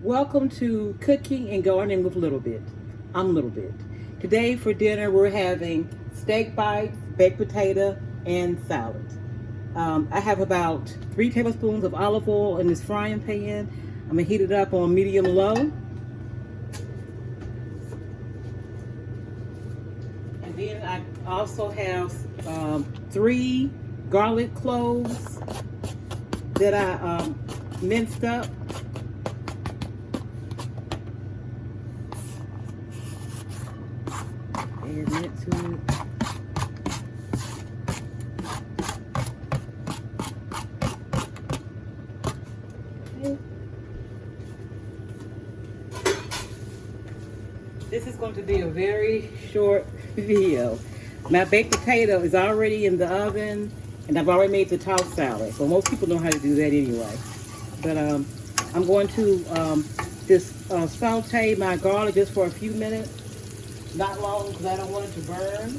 Welcome to Cooking and Gardening with Little Bit. I'm Little Bit. Today for dinner we're having steak bites, baked potato, and salad. I have about 3 tablespoons of olive oil in this frying pan. I'm gonna heat it up on medium low. And then I also have 3 garlic cloves that I minced up. Add that to it. Okay. This is going to be a very short video. My baked potato is already in the oven, and I've already made the tossed salad. So most people know how to do that anyway. But I'm going to just saute my garlic just for a few minutes. Not long because I don't want it to burn.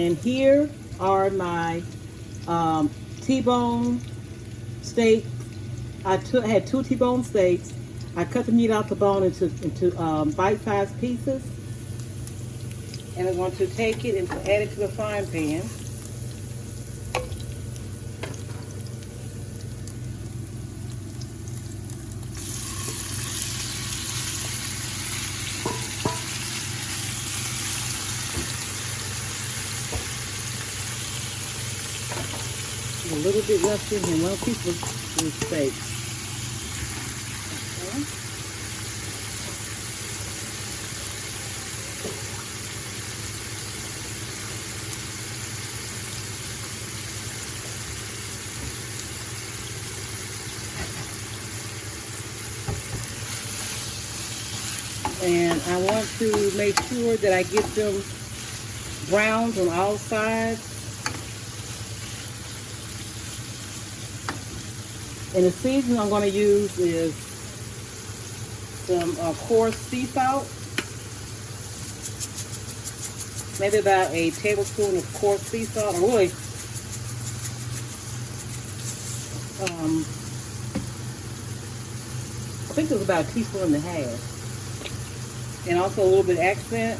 And here are my T-bone steak. I had 2 T-bone steaks. I cut the meat out the bone into bite-sized pieces. And I'm going to take it and add it to the frying pan. A little bit left in here, 1 piece of steak. Okay. And I want to make sure that I get them browned on all sides. And the seasoning I'm going to use is some coarse sea salt. Maybe about a tablespoon of coarse sea salt. Or really, I think it was about a teaspoon and a half. And also a little bit of accent.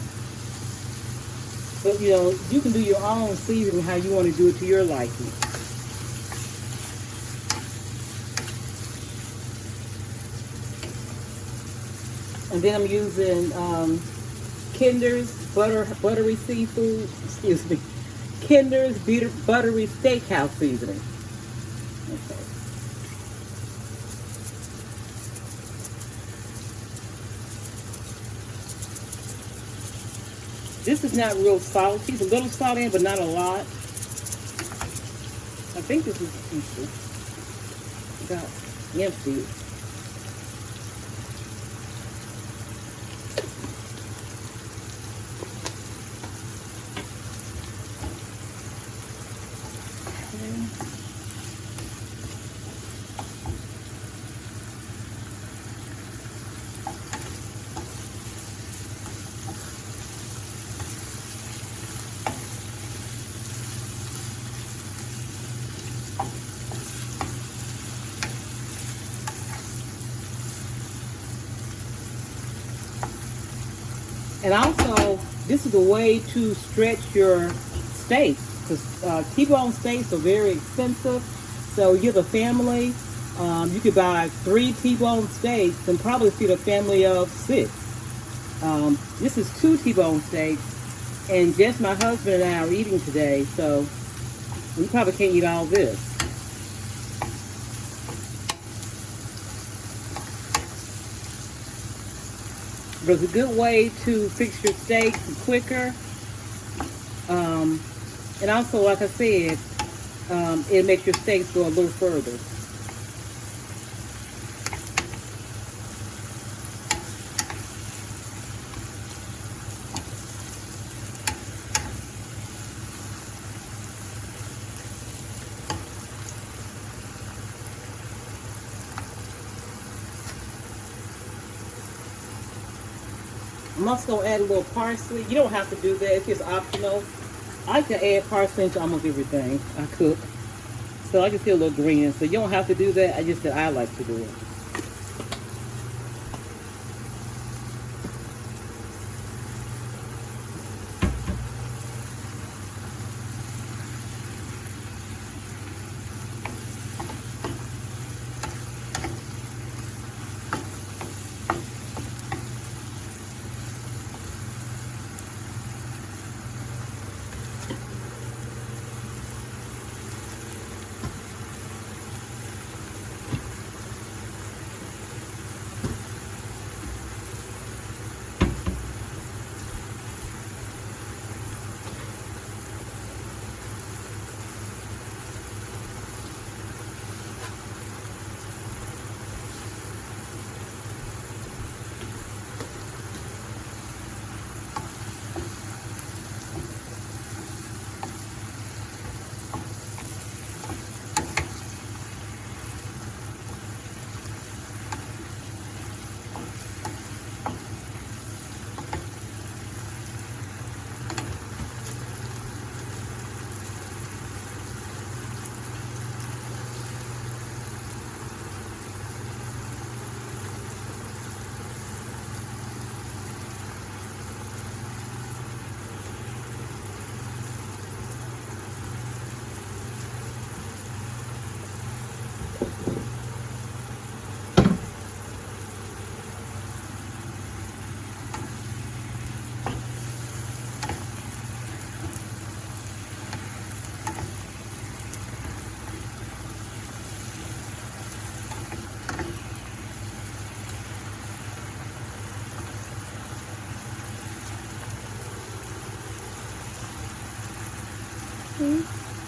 But you know, you can do your own seasoning how you want to do it to your liking. And then I'm using Kinder's buttery seafood, excuse me, Kinder's buttery steakhouse seasoning. Okay. This is not real salty. It's a little salty, but not a lot. I think this is about empty. And also, this is a way to stretch your steaks, because T-bone steaks are very expensive. So you have a family, you could buy 3 T-bone steaks and probably feed a family of 6. This is 2 T-bone steaks, and just my husband and I are eating today, so we probably can't eat all this. But it's a good way to fix your steaks quicker. And also, like I said, it makes your steaks go a little further. I'm also going to add a little parsley. You don't have to do that. It's just optional. I like to add parsley to almost everything I cook. So I just feel a little green. So you don't have to do that. I just said I like to do it.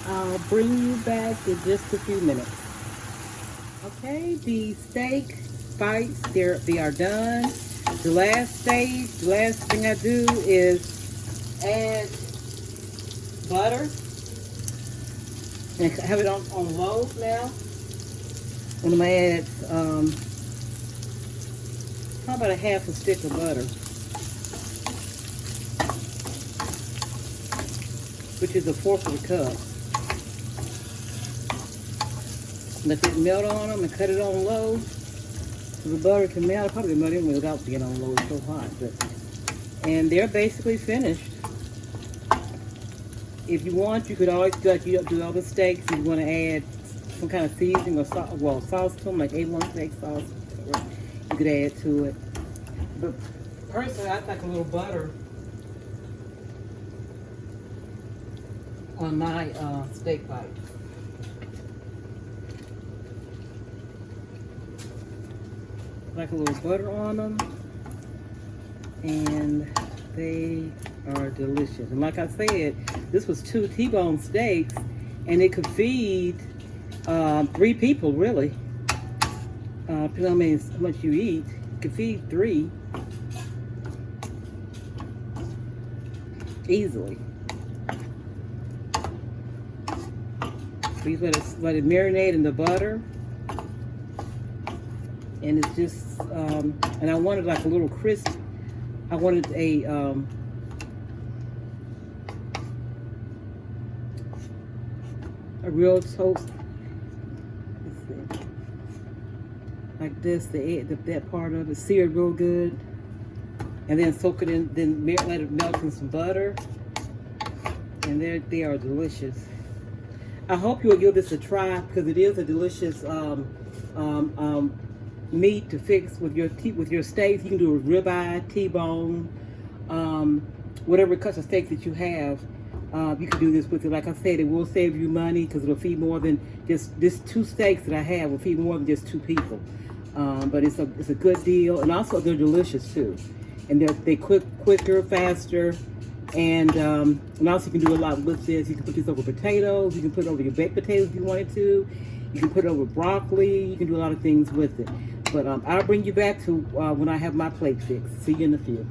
I'll bring you back in just a few minutes. Okay, the steak bites, they are done. The last stage, the last thing I do is add butter. And I have it on low now. And I'm gonna add how about a half a stick of butter, which is a fourth of a cup. Let it melt on them and cut it on low so the butter can melt. Probably melt in without being on low, it's so hot. And they're basically finished. If you want, you could always do like you do other steaks. If you want to add some kind of seasoning or sauce to them, like A1 steak sauce, you could add to it. But personally, I like a little butter on my steak bite. Like a little butter on them, and they are delicious. And like I said, this was 2 T-bone steaks, and it could feed 3 people really. Depending on how much you eat, it could feed 3 easily. Please let it marinate in the butter. And it's just, and I wanted like a little crisp. I wanted a real toast. Let's see. Like this, that part of it seared real good, and then soak it in, then let it melt in some butter, and they are delicious. I hope you'll give this a try because it is a delicious meat to fix with your steaks. You can do a ribeye, T-bone, whatever cuts of steak that you have. You can do this with it. Like I said, it will save you money because it'll feed more than just this 2 steaks that I have will feed more than just 2 people. But it's a good deal, and also they're delicious too. And they cook quicker, faster, and also you can do a lot with this. You can put this over potatoes. You can put it over your baked potatoes if you wanted to. You can put it over broccoli. You can do a lot of things with it. But I'll bring you back to when I have my plate fixed. See you in a few.